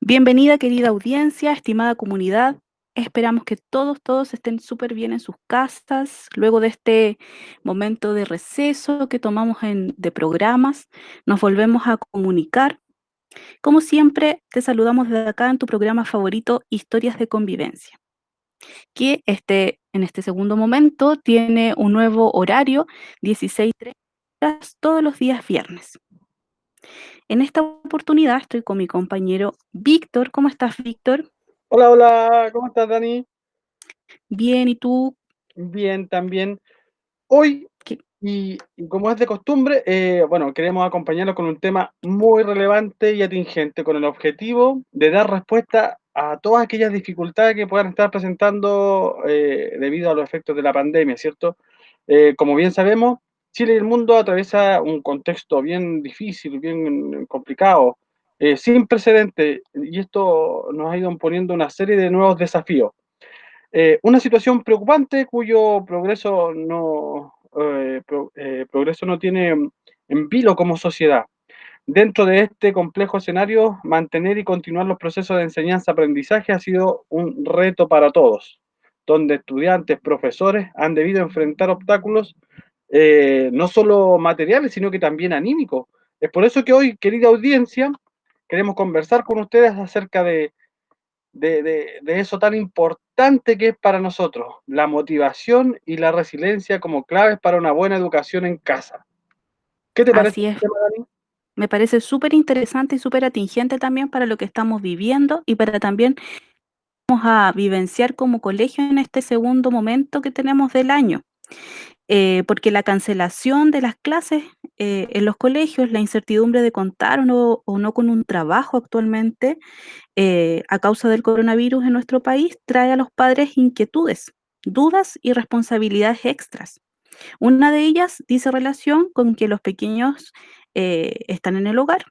Bienvenida, querida audiencia, estimada comunidad. Esperamos que todos estén súper bien en sus casas. Luego de este momento de receso que tomamos de programas, nos volvemos a comunicar. Como siempre, te saludamos desde acá en tu programa favorito, Historias de Convivencia, que en este segundo momento tiene un nuevo horario, 16:30, todos los días viernes. En esta oportunidad estoy con mi compañero Víctor. ¿Cómo estás, Víctor? Hola, hola, ¿cómo estás, Dani? Bien, ¿y tú? Bien, también. Hoy, ¿Qué? y como es de costumbre, bueno, queremos acompañarlo con un tema muy relevante y atingente, con el objetivo de dar respuesta a todas aquellas dificultades que puedan estar presentando debido a los efectos de la pandemia, ¿cierto? Como bien sabemos, Chile y el mundo atraviesa un contexto bien difícil, bien complicado, sin precedentes, y esto nos ha ido imponiendo una serie de nuevos desafíos. Una situación preocupante cuyo progreso no tiene en vilo como sociedad. Dentro de este complejo escenario, mantener y continuar los procesos de enseñanza-aprendizaje ha sido un reto para todos, donde estudiantes, profesores han debido enfrentar obstáculos no solo materiales, sino que también anímicos. Es por eso que hoy, querida audiencia, queremos conversar con ustedes acerca de eso tan importante que es para nosotros, la motivación y la resiliencia como claves para una buena educación en casa. ¿Qué te parece Así este es. tema, Dani? Me parece súper interesante y súper atingente también para lo que estamos viviendo y para también vamos a vivenciar como colegio en este segundo momento que tenemos del año. Porque la cancelación de las clases en los colegios, la incertidumbre de contar o no con un trabajo actualmente a causa del coronavirus en nuestro país, trae a los padres inquietudes, dudas y responsabilidades extras. Una de ellas dice relación con que los pequeños están en el hogar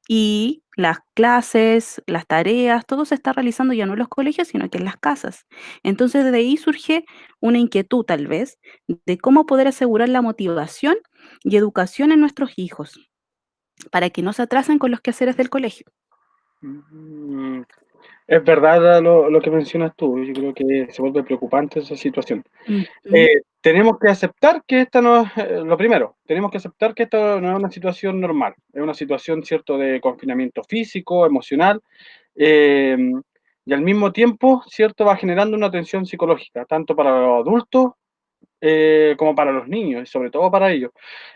y las clases, las tareas, todo se está realizando ya no en los colegios, sino que en las casas. Entonces, de ahí surge una inquietud, tal vez, de cómo poder asegurar la motivación y educación en nuestros hijos, para que no se atrasen con los quehaceres del colegio. Mm, es verdad lo que mencionas tú, yo creo que se vuelve preocupante esa situación. Ujú. Tenemos que aceptar que esta no es, lo primero, tenemos que aceptar que esto no es una situación normal, es una situación, cierto, de confinamiento físico, emocional, eh, y al mismo tiempo, cierto, va generando una tensión psicológica, tanto para los adultos como para los niños, y sobre todo para ellos.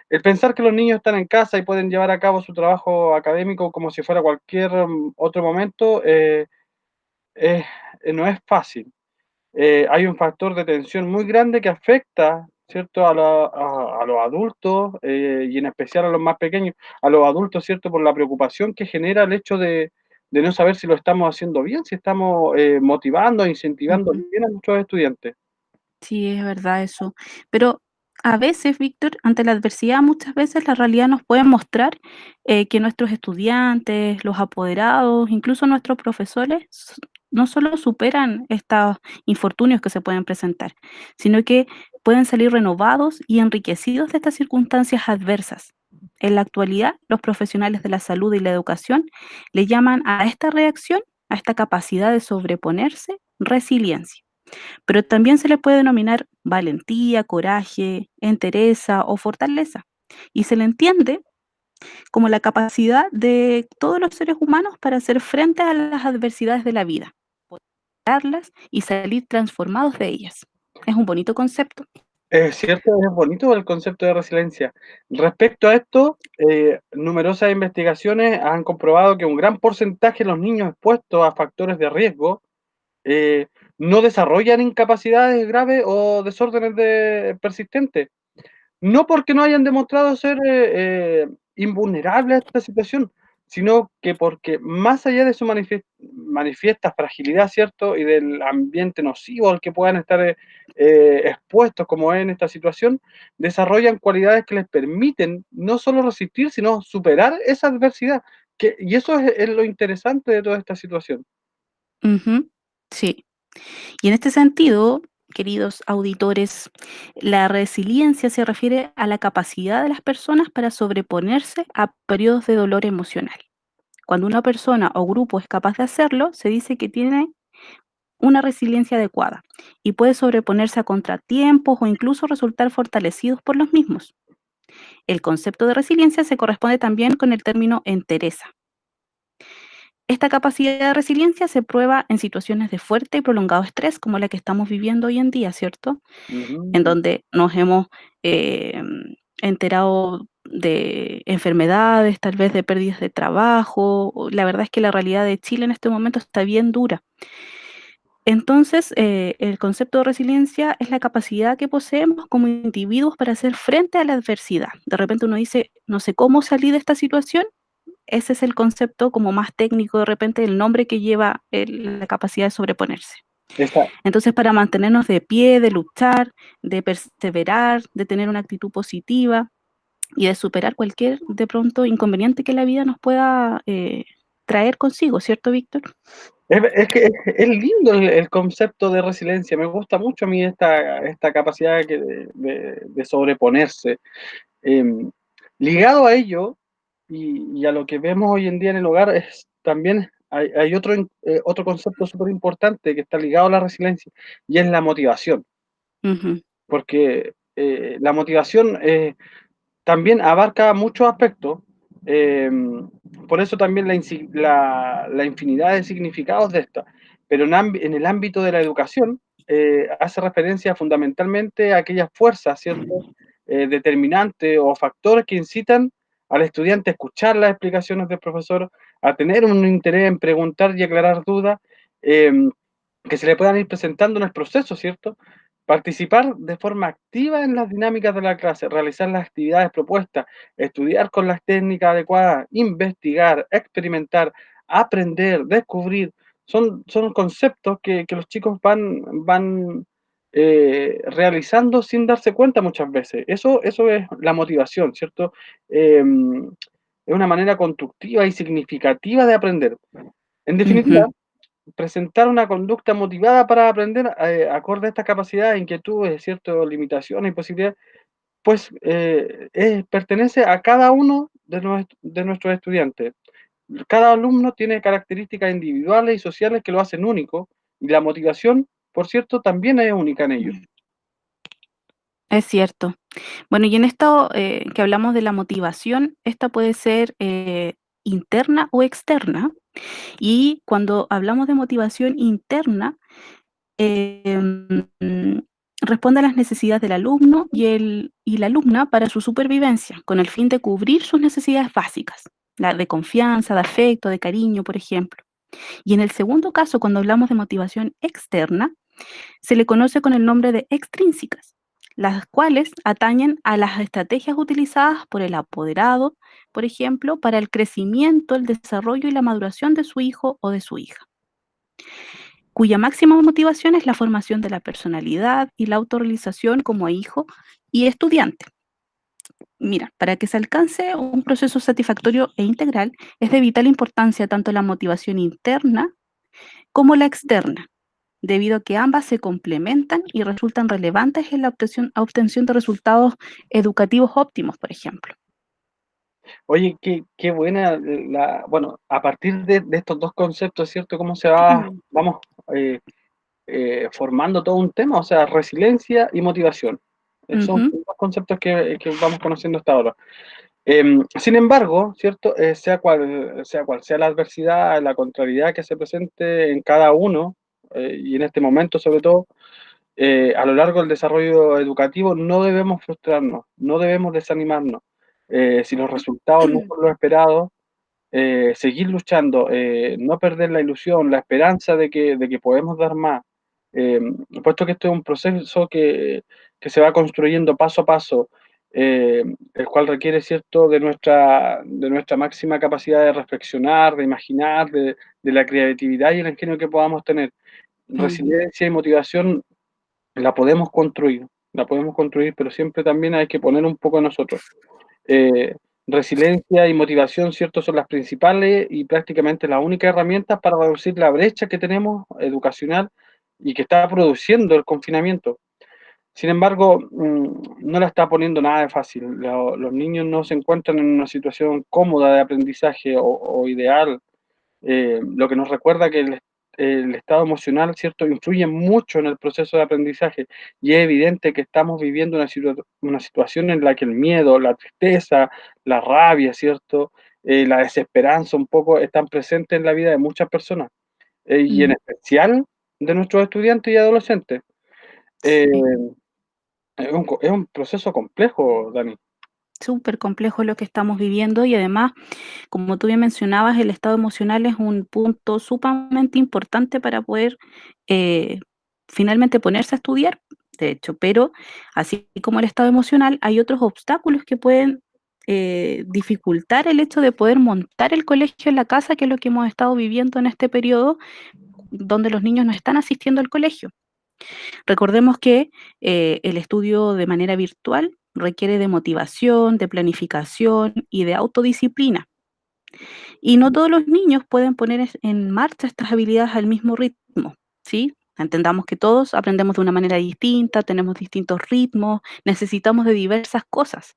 El pensar que los niños están en casa y pueden llevar a cabo su trabajo académico como si fuera cualquier otro momento, es- no es fácil. Hay un factor de tensión muy grande que afecta, ¿cierto?, a los adultos y en especial a los más pequeños, a los adultos, ¿cierto?, por la preocupación que genera el hecho de no saber si lo estamos haciendo bien, si estamos motivando, incentivando Ujú. bien a nuestros estudiantes. Sí, es verdad eso. Pero a veces, Víctor, ante la adversidad, muchas veces la realidad nos puede mostrar que nuestros estudiantes, los apoderados, incluso nuestros profesores, no solo superan estos infortunios que se pueden presentar, sino que pueden salir renovados y enriquecidos de estas circunstancias adversas. En la actualidad, los profesionales de la salud y la educación le llaman a esta reacción, a esta capacidad de sobreponerse, resiliencia, pero también se le puede denominar valentía, coraje, entereza o fortaleza. Y se le entiende como la capacidad de todos los seres humanos para hacer frente a las adversidades de la vida, darlas y salir transformados de ellas. Es un bonito concepto. Es cierto, es bonito el concepto de resiliencia. Respecto a esto, numerosas investigaciones han comprobado que un gran porcentaje de los niños expuestos a factores de riesgo eh, no desarrollan incapacidades graves o desórdenes persistentes. No porque no hayan demostrado ser invulnerables a esta situación, sino que porque más allá de su manifiesta fragilidad, ¿cierto? Y del ambiente nocivo al que puedan estar expuestos, como es en esta situación, desarrollan cualidades que les permiten no solo resistir, sino superar esa adversidad. Y eso es lo interesante de toda esta situación. Ujú, sí. Y en este sentido, queridos auditores, la resiliencia se refiere a la capacidad de las personas para sobreponerse a periodos de dolor emocional, Cuando una persona o grupo es capaz de hacerlo, se dice que tiene una resiliencia adecuada y puede sobreponerse a contratiempos o incluso resultar fortalecidos por los mismos. El concepto de resiliencia se corresponde también con el término entereza. Esta capacidad de resiliencia se prueba en situaciones de fuerte y prolongado estrés, como la que estamos viviendo hoy en día, ¿cierto? En Ujú. donde nos hemos enterado de enfermedades, tal vez de pérdidas de trabajo. La verdad es que la realidad de Chile en este momento está bien dura. Entonces, el concepto de resiliencia es la capacidad que poseemos como individuos para hacer frente a la adversidad. De repente uno dice, no sé cómo salir de esta situación. Ese es el concepto como más técnico, de repente, el nombre que lleva la capacidad de sobreponerse. Esa, Entonces, para mantenernos de pie, de luchar, de perseverar, de tener una actitud positiva y de superar cualquier, de pronto, inconveniente que la vida nos pueda traer consigo, ¿cierto, Víctor? es que es lindo el concepto de resiliencia. Me gusta mucho a mí esta capacidad de sobreponerse. Em, Ligado a ello, y a lo que vemos hoy en día en el hogar, es también hay otro concepto súper importante que está ligado a la resiliencia, y es la motivación. Ujú, Porque la motivación también abarca muchos aspectos. Por eso también la infinidad de significados de esta. Pero en el ámbito de la educación, hace referencia fundamentalmente a aquellas fuerzas, ¿cierto? Determinantes o factores que incitan al estudiante a escuchar las explicaciones del profesor, a tener un interés en preguntar y aclarar dudas, eh, que se le puedan ir presentando en el proceso, ¿cierto? Participar de forma activa en las dinámicas de la clase, realizar las actividades propuestas, estudiar con las técnicas adecuadas, investigar, experimentar, aprender, descubrir. Son conceptos que los chicos van realizando sin darse cuenta muchas veces. Eso es la motivación, ¿cierto? Es una manera constructiva y significativa de aprender. En definitiva, ujú, presentar una conducta motivada para aprender, acorde a estas capacidades, inquietudes, ciertas limitaciones y posibilidades, pues pertenece a cada uno de nuestros estudiantes. Cada alumno tiene características individuales y sociales que lo hacen único, y la motivación, por cierto, también es única en ellos. ujú. Es cierto. Bueno, y en esto que hablamos de la motivación, esta puede ser interna o externa. Y cuando hablamos de motivación interna, em, responde a las necesidades del alumno y la alumna para su supervivencia, con el fin de cubrir sus necesidades básicas, la de confianza, de afecto, de cariño, por ejemplo. Y en el segundo caso, cuando hablamos de motivación externa, se le conoce con el nombre de extrínsecas, las cuales atañen a las estrategias utilizadas por el apoderado, por ejemplo, para el crecimiento, el desarrollo y la maduración de su hijo o de su hija, cuya máxima motivación es la formación de la personalidad y la autorrealización como hijo y estudiante. Mira, para que se alcance un proceso satisfactorio e integral, es de vital importancia tanto la motivación interna como la externa, debido a que ambas se complementan y resultan relevantes en la obtención de resultados educativos óptimos, por ejemplo. Oye, qué buena bueno, a partir de estos dos conceptos, ¿cierto? Cómo vamos eh, formando todo un tema, o sea, resiliencia y motivación. Son Ujú, dos conceptos que vamos conociendo hasta ahora. Sin embargo, ¿cierto? Sea cual sea la adversidad, la contrariedad que se presente en cada uno, y en este momento sobre todo, a lo largo del desarrollo educativo, no debemos frustrarnos, no debemos desanimarnos. Si los resultados no son los esperados, seguir luchando, no perder la ilusión, la esperanza de que podemos dar más. Eh, Puesto que esto es un proceso que se va construyendo paso a paso, el cual requiere, ¿cierto?, de nuestra máxima capacidad de reflexionar, de imaginar, de la creatividad y el ingenio que podamos tener. ujú, Resiliencia y motivación la podemos construir, pero siempre también hay que poner un poco de nosotros. Eh, Resiliencia y motivación, ¿cierto? Son las principales y prácticamente las únicas herramientas para reducir la brecha que tenemos educacional y que está produciendo el confinamiento. Sin embargo, no la está poniendo nada de fácil. Los niños no se encuentran en una situación cómoda de aprendizaje o ideal, lo que nos recuerda que el estado emocional, ¿cierto?, influye mucho en el proceso de aprendizaje, y es evidente que estamos viviendo una situación en la que el miedo, la tristeza, la rabia, ¿cierto?, la desesperanza un poco están presentes en la vida de muchas personas, y en Mm, especial de nuestros estudiantes y adolescentes. Eh, sí. es un proceso complejo, Dani. Súper complejo lo que estamos viviendo y además, como tú bien mencionabas, el estado emocional es un punto sumamente importante para poder eh, finalmente ponerse a estudiar, de hecho, pero así como el estado emocional, hay otros obstáculos que pueden dificultar el hecho de poder montar el colegio en la casa, que es lo que hemos estado viviendo en este periodo donde los niños no están asistiendo al colegio. Recordemos que el estudio de manera virtual requiere de motivación, de planificación y de autodisciplina. Y no todos los niños pueden poner en marcha estas habilidades al mismo ritmo, ¿sí? Entendamos que todos aprendemos de una manera distinta, tenemos distintos ritmos, necesitamos de diversas cosas.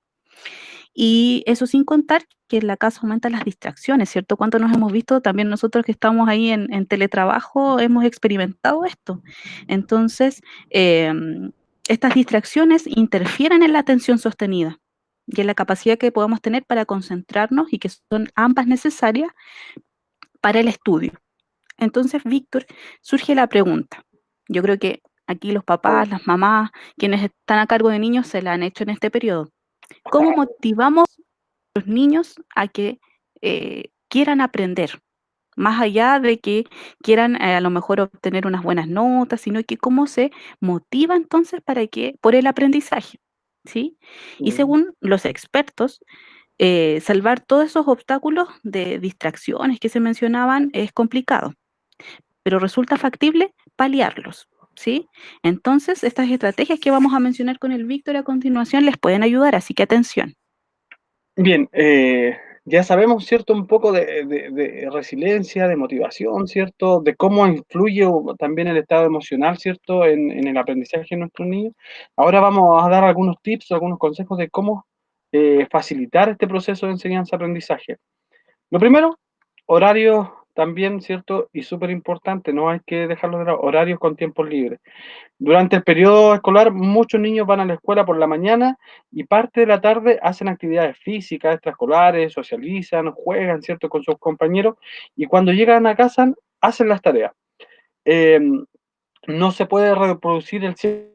Y eso sin contar que en la casa aumentan las distracciones, ¿cierto? ¿Cuánto nos hemos visto? También nosotros que estamos ahí en teletrabajo hemos experimentado esto. Entonces, estas distracciones interfieren en la atención sostenida y en la capacidad que podamos tener para concentrarnos y que son ambas necesarias para el estudio. Entonces, Víctor, surge la pregunta. Yo creo que aquí los papás, las mamás, quienes están a cargo de niños, se la han hecho en este periodo. ¿Cómo motivamos los niños a que quieran aprender, más allá de que quieran a lo mejor obtener unas buenas notas, sino que cómo se motiva entonces para que por el aprendizaje, ¿sí? Y Mm. según los expertos, salvar todos esos obstáculos de distracciones que se mencionaban es complicado, pero resulta factible paliarlos, ¿sí? Entonces, estas estrategias que vamos a mencionar con el Víctor a continuación les pueden ayudar, así que atención. Bien, ya sabemos, ¿cierto?, un poco de resiliencia, de motivación, ¿cierto?, de cómo influye también el estado emocional, ¿cierto?, en el aprendizaje de nuestros niños. Ahora vamos a dar algunos tips, algunos consejos de cómo facilitar este proceso de enseñanza-aprendizaje. Lo primero, horarios también, ¿cierto?, y súper importante, no hay que dejarlo de lado, horarios con tiempos libres. Durante el periodo escolar, muchos niños van a la escuela por la mañana y parte de la tarde hacen actividades físicas, extraescolares, socializan, juegan, ¿cierto?, con sus compañeros, y cuando llegan a casa hacen las tareas. Em, no se puede reproducir el ciclo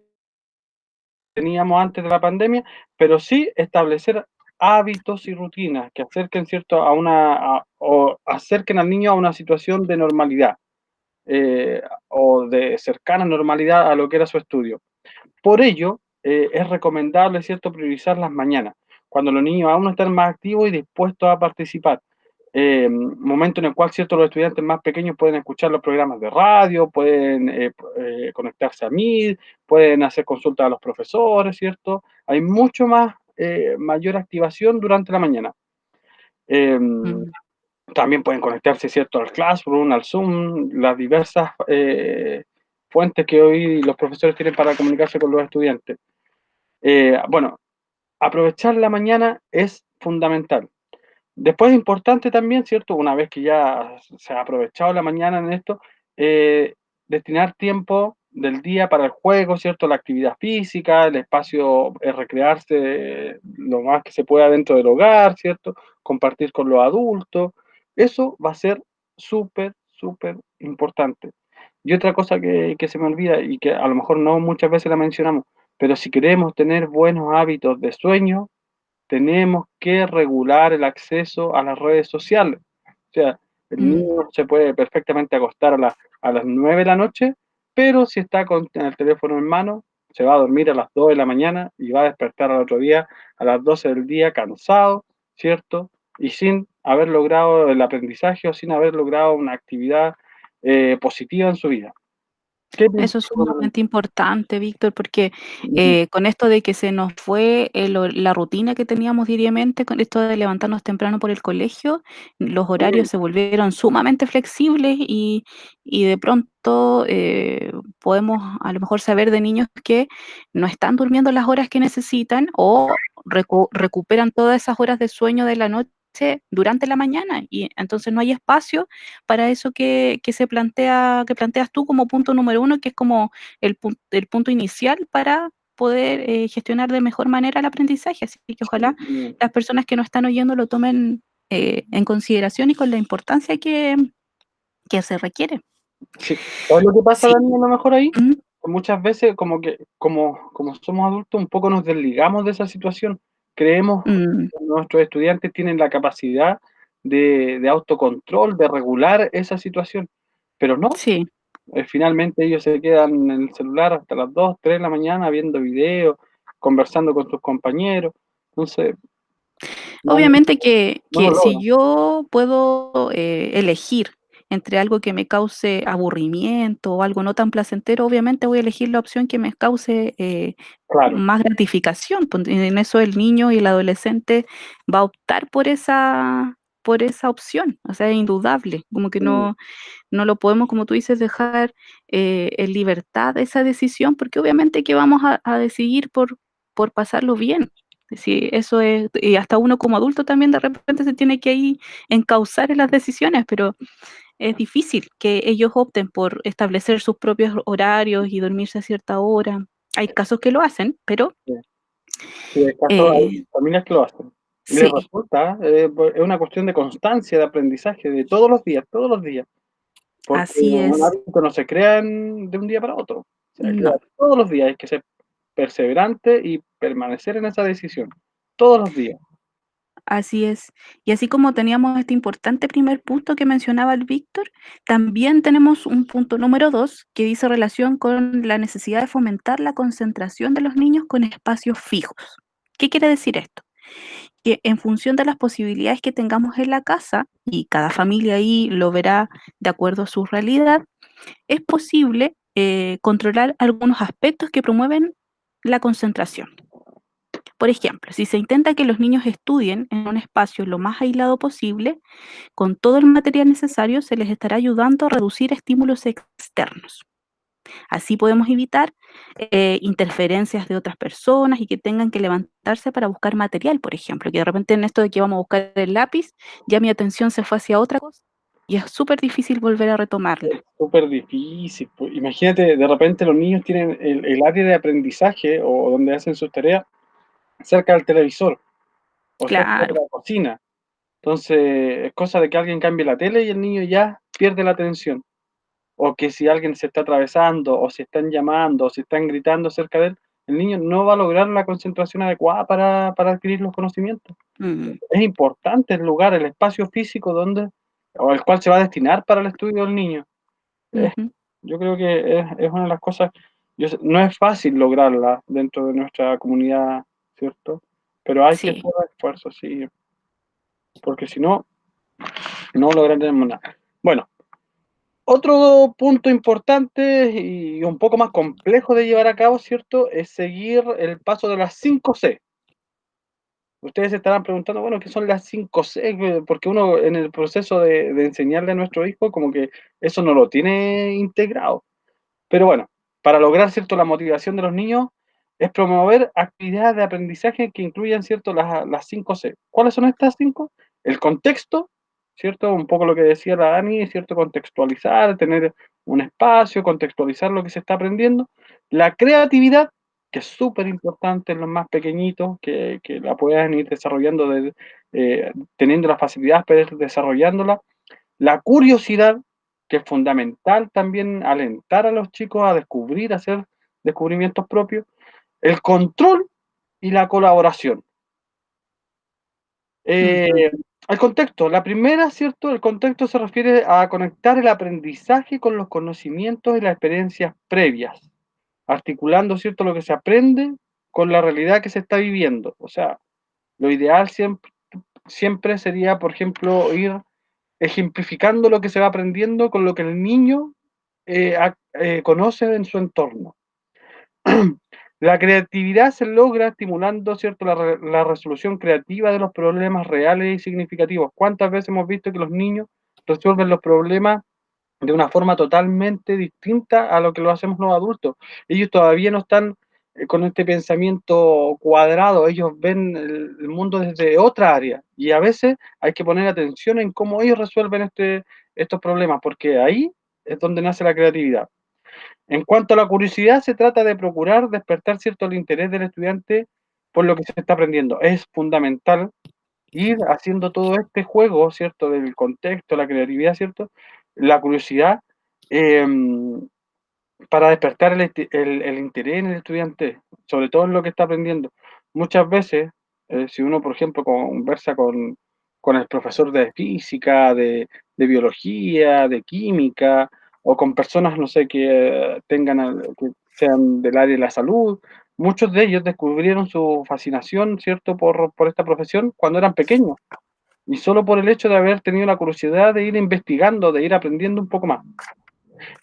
que teníamos antes de la pandemia, pero sí establecer hábitos y rutinas que acerquen, ¿cierto?, o acerquen al niño a una situación de normalidad, o de cercana normalidad a lo que era su estudio. Por ello, es recomendable, ¿cierto?, priorizar las mañanas, cuando los niños aún no están más activos y dispuestos a participar. Momento en el cual, ¿cierto?, los estudiantes más pequeños pueden escuchar los programas de radio, pueden conectarse a Meet, pueden hacer consultas a los profesores, ¿cierto? Hay mucho más, mayor activación durante la mañana. Em, Mm, También pueden conectarse, ¿cierto?, al Classroom, al Zoom, las diversas fuentes que hoy los profesores tienen para comunicarse con los estudiantes. Bueno, aprovechar la mañana es fundamental. Después es importante también, ¿cierto? Una vez que ya se ha aprovechado la mañana en esto, eh, destinar tiempo del día para el juego, ¿cierto? La actividad física, el espacio, recrearse lo más que se pueda dentro del hogar, ¿cierto? Compartir con los adultos. Eso va a ser súper, súper importante. Y otra cosa que se me olvida y que a lo mejor no muchas veces la mencionamos, pero si queremos tener buenos hábitos de sueño, tenemos que regular el acceso a las redes sociales. O sea, el mm, niño se puede perfectamente acostar a las 9 de la noche, pero si está con el teléfono en mano, se va a dormir a las 2 de la mañana y va a despertar al otro día a las 12 del día cansado, ¿cierto? Y sin haber logrado el aprendizaje o sin haber logrado una actividad positiva en su vida. ¿Qué piensas Eso es tú? sumamente importante, Víctor, porque, Ujú. con esto de que se nos fue, la rutina que teníamos diariamente, con esto de levantarnos temprano por el colegio, los horarios Mm, se volvieron sumamente flexibles y de pronto, podemos a lo mejor saber de niños que no están durmiendo las horas que necesitan o recuperan todas esas horas de sueño de la noche durante la mañana, y entonces no hay espacio para eso que se plantea que planteas tú como punto número uno, que es como el punto inicial para poder, gestionar de mejor manera el aprendizaje. Así que ojalá sí, las personas que nos están oyendo lo tomen, en consideración y con la importancia que se requiere. sí. ¿Sabes lo que pasa, Sí. Dani, a lo mejor ahí? Ujú. Que muchas veces como que, como somos adultos, un poco nos desligamos de esa situación. Creemos Mm, que nuestros estudiantes tienen la capacidad de autocontrol, de regular esa situación, pero no, sí. finalmente ellos se quedan en el celular hasta las 2 3 de la mañana viendo videos, conversando con sus compañeros, entonces no Obviamente no lo que si logran. yo puedo, elegir entre algo que me cause aburrimiento o algo no tan placentero, obviamente voy a elegir la opción que me cause, Claro, más gratificación. Pues, en eso el niño y el adolescente va a optar por esa opción, o sea, es indudable, como que mm, no lo podemos, como tú dices, dejar, en libertad esa decisión, porque obviamente que vamos a decidir por pasarlo bien. Sí, eso es, y hasta uno como adulto también de repente se tiene que ahí encauzar en las decisiones, pero es difícil que ellos opten por establecer sus propios horarios y dormirse a cierta hora. Hay casos que lo hacen, pero, sí, sí, hay casos, eh, hay familias que lo hacen. Y les sí, resulta, pues, es una cuestión de constancia, de aprendizaje, de todos los días, porque así un es. hábito no se crea de un día para otro, se crea No. todos los días, hay que ser perseverante y permanecer en esa decisión, todos los días. Así es. Y así como teníamos este importante primer punto que mencionaba el Víctor, también tenemos un punto número 2 que dice relación con la necesidad de fomentar la concentración de los niños con espacios fijos. ¿Qué quiere decir esto? Que en función de las posibilidades que tengamos en la casa, y cada familia ahí lo verá de acuerdo a su realidad, es posible controlar algunos aspectos que promueven la concentración. Por ejemplo, si se intenta que los niños estudien en un espacio lo más aislado posible, con todo el material necesario se les estará ayudando a reducir estímulos externos. Así podemos evitar interferencias de otras personas y que tengan que levantarse para buscar material, por ejemplo, que de repente en esto de que vamos a buscar el lápiz, ya mi atención se fue hacia otra cosa y es súper difícil volver a retomarla. Súper difícil, pues, imagínate, de repente los niños tienen el área de aprendizaje o donde hacen sus tareas cerca del televisor o cerca de Claro. la cocina. Entonces, es cosa de que alguien cambie la tele y el niño ya pierde la atención. O que si alguien se está atravesando, o si están llamando, o si están gritando cerca de él, el niño no va a lograr la concentración adecuada para adquirir los conocimientos. Mm, Es importante el lugar, el espacio físico donde o el cual se va a destinar para el estudio del niño. Es ujú. Yo creo que es una de las cosas, no es fácil lograrla dentro de nuestra comunidad, ¿cierto? Pero hay que Sí, hacer esfuerzos, sí, porque si no, no lograremos nada. Bueno, otro punto importante y un poco más complejo de llevar a cabo, ¿cierto? Es seguir el paso de las 5 C. Ustedes se estarán preguntando, bueno, ¿qué son las 5 C? Porque uno en el proceso de enseñarle a nuestro hijo, como que eso no lo tiene integrado. Pero bueno, para lograr, ¿cierto?, la motivación de los niños es promover actividades de aprendizaje que incluyan, ¿cierto?, las 5 C. ¿Cuáles son estas 5? El contexto, ¿cierto? Un poco lo que decía la Dani, ¿cierto? Contextualizar, tener un espacio, contextualizar lo que se está aprendiendo. La creatividad, que es súper importante en los más pequeñitos, que la puedan ir desarrollando, teniendo las facilidades para ir desarrollándola. La curiosidad, que es fundamental también alentar a los chicos a descubrir, a hacer descubrimientos propios. El control y la colaboración. ujú, Eh, el contexto, la primera, ¿cierto? El contexto se refiere a conectar el aprendizaje con los conocimientos y las experiencias previas, articulando, ¿cierto?, lo que se aprende con la realidad que se está viviendo. O sea, lo ideal siempre sería, por ejemplo, ir ejemplificando lo que se va aprendiendo con lo que el niño conoce en su entorno. La creatividad se logra estimulando, ¿cierto?, la resolución creativa de los problemas reales y significativos. ¿Cuántas veces hemos visto que los niños resuelven los problemas de una forma totalmente distinta a lo que lo hacemos los adultos? Ellos todavía no están con este pensamiento cuadrado, ellos ven el mundo desde otra área y a veces hay que poner atención en cómo ellos resuelven estos problemas, porque ahí es donde nace la creatividad. En cuanto a la curiosidad, se trata de procurar despertar cierto el interés del estudiante por lo que se está aprendiendo. Es fundamental ir haciendo todo este juego, ¿cierto? Del contexto, la creatividad, ¿cierto? La curiosidad, em, para despertar el interés en el estudiante, sobre todo en lo que está aprendiendo. Muchas veces, si uno, por ejemplo, conversa con el profesor de física, de biología, de química, o con personas, no sé, que que sean del área de la salud, muchos de ellos descubrieron su fascinación, ¿cierto?, por esta profesión cuando eran pequeños, y solo por el hecho de haber tenido la curiosidad de ir investigando, de ir aprendiendo un poco más.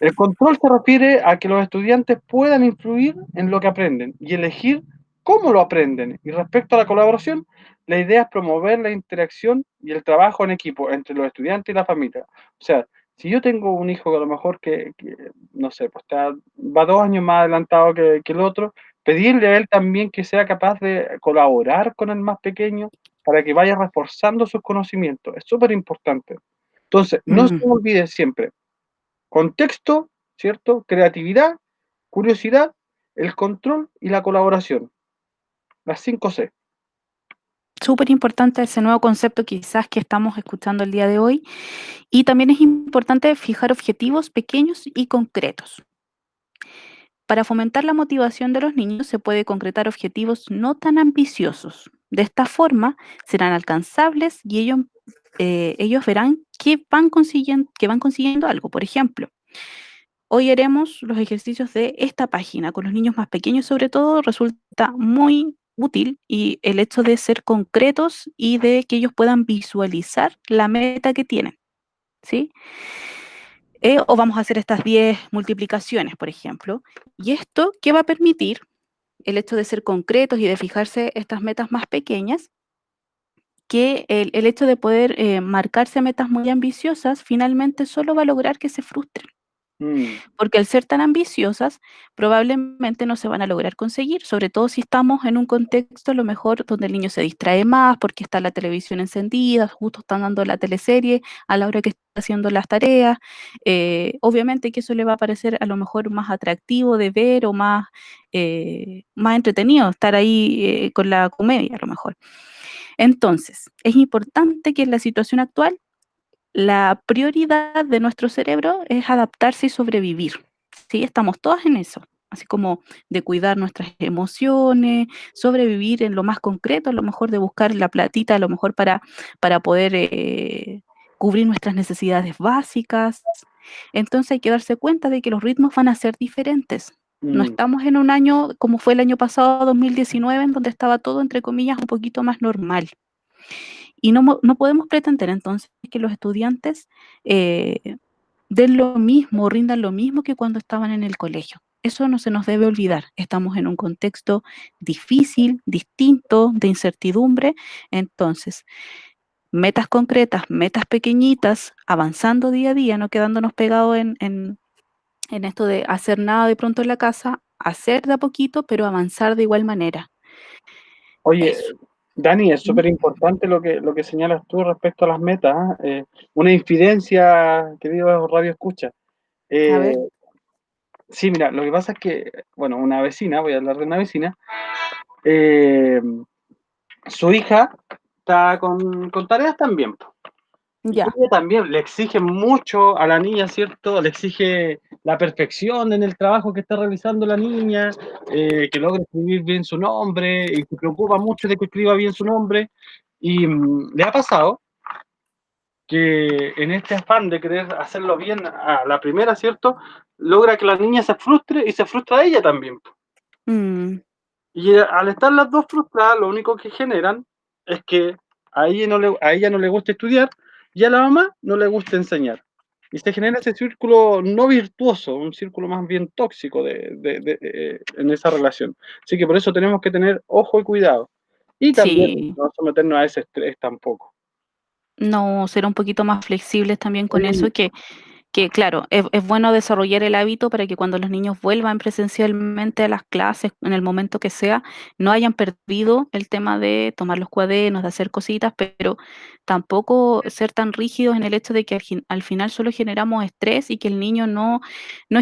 El control se refiere a que los estudiantes puedan influir en lo que aprenden y elegir cómo lo aprenden. Y respecto a la colaboración, la idea es promover la interacción y el trabajo en equipo entre los estudiantes y la familia. O sea, si yo tengo un hijo que a lo mejor no sé, pues va 2 años más adelantado que el otro, pedirle a él también que sea capaz de colaborar con el más pequeño para que vaya reforzando sus conocimientos. Es súper importante. Entonces, no se Mm, olvide siempre, contexto, ¿cierto? Creatividad, curiosidad, el control y la colaboración. Las 5 C. súper importante ese nuevo concepto quizás que estamos escuchando el día de hoy. Y también es importante fijar objetivos pequeños y concretos. Para fomentar la motivación de los niños se puede concretar objetivos no tan ambiciosos. De esta forma serán alcanzables y ellos verán que van consiguiendo algo. Por ejemplo, hoy haremos los ejercicios de esta página. Con los niños más pequeños sobre todo resulta muy útil y el hecho de ser concretos y de que ellos puedan visualizar la meta que tienen, ¿sí? O vamos a hacer estas 10 multiplicaciones, por ejemplo. ¿Y esto qué va a permitir? El hecho de ser concretos y de fijarse estas metas más pequeñas, que el hecho de poder marcarse metas muy ambiciosas finalmente solo va a lograr que se frustren. Mm, Porque al ser tan ambiciosas, probablemente no se van a lograr conseguir, sobre todo si estamos en un contexto a lo mejor donde el niño se distrae más porque está la televisión encendida, justo están dando la teleserie a la hora que está haciendo las tareas. Obviamente que eso le va a parecer a lo mejor más atractivo de ver o más entretenido estar ahí con la comedia a lo mejor. Entonces, es importante que en la situación actual la prioridad de nuestro cerebro es adaptarse y sobrevivir, ¿sí? Estamos todas en eso, así como de cuidar nuestras emociones, sobrevivir en lo más concreto, a lo mejor de buscar la platita, a lo mejor para poder cubrir nuestras necesidades básicas. Entonces hay que darse cuenta de que los ritmos van a ser diferentes. No mm. estamos en un año como fue el año pasado, 2019, en donde estaba todo, entre comillas, un poquito más normal. Y no podemos pretender entonces que los estudiantes den lo mismo, rindan lo mismo que cuando estaban en el colegio. Eso no se nos debe olvidar. Estamos en un contexto difícil, distinto, de incertidumbre. Entonces, metas concretas, metas pequeñitas, avanzando día a día, no quedándonos pegados en esto de hacer nada de pronto en la casa, hacer de a poquito, pero avanzar de igual manera. Oye, Eso. Dani, es ¿Mm? súper importante lo que señalas tú respecto a las metas, ¿ah? Una infidencia, querido Radio Escucha. A Eh, ver, sí, mira, lo que pasa es que, bueno, una vecina, voy a hablar de una vecina, eh, su hija está con tareas también, po. Y ya. ella también le exige mucho a la niña, ¿cierto? Le exige la perfección en el trabajo que está realizando la niña, que logre escribir bien su nombre, y se preocupa mucho de que escriba bien su nombre. Y le ha pasado que en este afán de querer hacerlo bien a la primera, ¿cierto? Logra que la niña se frustre y se frustra ella también. Mm, Y al estar las dos frustradas, lo único que generan es que a ella no le gusta estudiar y a la mamá no le gusta enseñar. y se genera ese círculo no virtuoso, un círculo más bien tóxico en esa relación. Así que por eso tenemos que tener ojo y cuidado. Y también Sí. no someternos a ese estrés tampoco. No, ser un poquito más flexibles también con Sí, eso, que claro, es bueno desarrollar el hábito para que cuando los niños vuelvan presencialmente a las clases, en el momento que sea, no hayan perdido el tema de tomar los cuadernos, de hacer cositas, pero tampoco ser tan rígidos en el hecho de que al final solo generamos estrés y que el niño no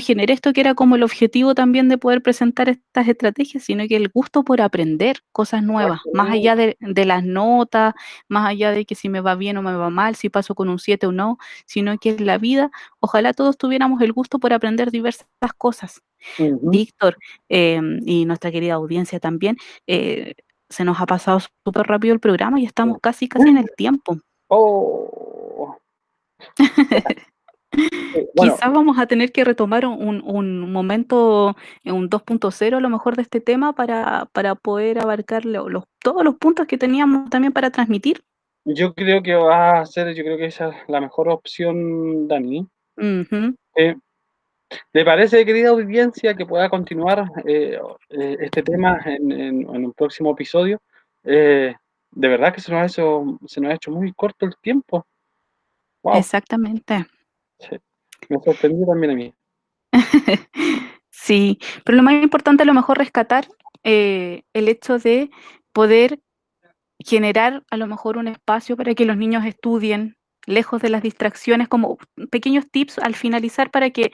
genere esto que era como el objetivo también de poder presentar estas estrategias, sino que el gusto por aprender cosas nuevas, más allá exactamente. de las notas, más allá de que si me va bien o me va mal, si paso con un 7 o no, sino que en la vida ojalá todos tuviéramos el gusto por aprender diversas cosas. Ujú. Víctor, y nuestra querida audiencia también, se nos ha pasado súper rápido el programa y estamos casi, casi en el tiempo. Oh, bueno, Quizás vamos a tener que retomar un momento, un 2.0 a lo mejor de este tema para poder abarcar todos los puntos que teníamos también para transmitir. yo creo que va a ser, yo creo que esa es la mejor opción, Dani. Ujú, Eh, ¿Te parece, querida audiencia, que pueda continuar este tema en un próximo episodio? De verdad que se nos ha hecho muy corto el tiempo. Wow, exactamente. me sorprendió también a mí. Sí, pero lo más importante a lo mejor rescatar, el hecho de poder generar a lo mejor un espacio para que los niños estudien lejos de las distracciones, como pequeños tips al finalizar para que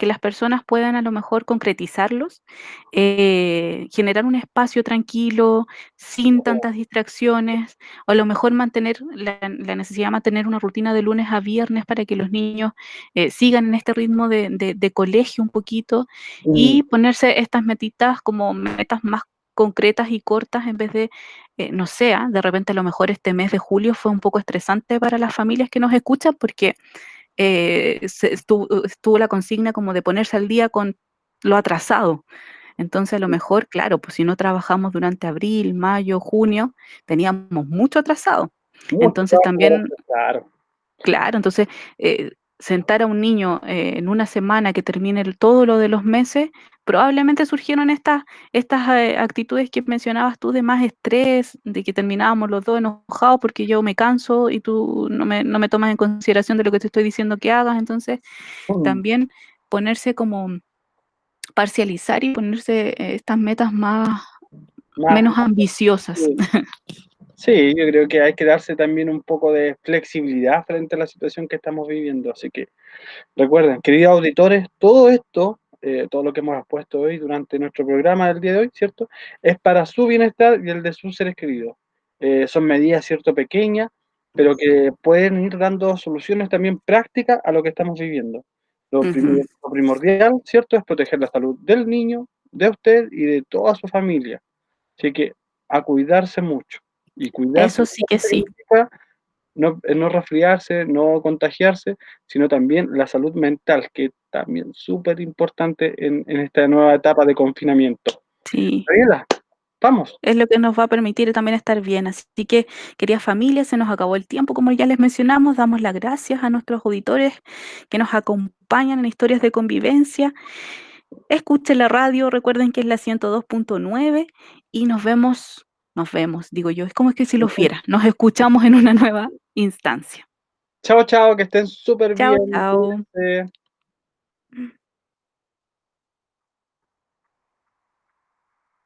las personas puedan a lo mejor concretizarlos, generar un espacio tranquilo, sin tantas distracciones, o a lo mejor mantener la necesidad de mantener una rutina de lunes a viernes para que los niños sigan en este ritmo de colegio un poquito Mm, y ponerse estas metitas como metas más concretas y cortas en vez de no sé, de repente a lo mejor este mes de julio fue un poco estresante para las familias que nos escuchan porque estuvo la consigna como de ponerse al día con lo atrasado. Entonces a lo mejor, claro, pues si no trabajamos durante abril, mayo, junio, teníamos mucho atrasado. mucho Entonces trabajo por también hacer, claro. claro, entonces, sentar a un niño, en una semana que termine todo lo de los meses, probablemente surgieron estas, actitudes que mencionabas tú de más estrés, de que terminábamos los 2 enojados porque yo me canso y tú no me tomas en consideración de lo que te estoy diciendo que hagas. Entonces, Mm, también ponerse como parcializar y ponerse, estas metas más, menos ambiciosas. sí. Sí, yo creo que hay que darse también un poco de flexibilidad frente a la situación que estamos viviendo. Así que recuerden, queridos auditores, todo esto, todo lo que hemos expuesto hoy durante nuestro programa del día de hoy, ¿cierto? Es para su bienestar y el de sus seres queridos. Son medidas, ¿cierto?, pequeñas, pero que pueden ir dando soluciones también prácticas a lo que estamos viviendo. Ujú. Lo primordial, ¿cierto?, es proteger la salud del niño, de usted y de toda su familia. Así que a cuidarse mucho. Y cuidarse Eso no sí que solamente sí. significa no resfriarse, no contagiarse, sino también la salud mental, que también súper importante en esta nueva etapa de confinamiento. Sí. Gabriela, vamos. Es lo que nos va a permitir también estar bien. Así que, querida familia, se nos acabó el tiempo, como ya les mencionamos. Damos las gracias a nuestros auditores que nos acompañan en historias de convivencia. Escuchen la radio, recuerden que es la 102.9 y nos vemos, digo yo, es como que si lo fiera, nos escuchamos en una nueva instancia. Chao, chao, que estén súper Chao, bien, chao. cuídense.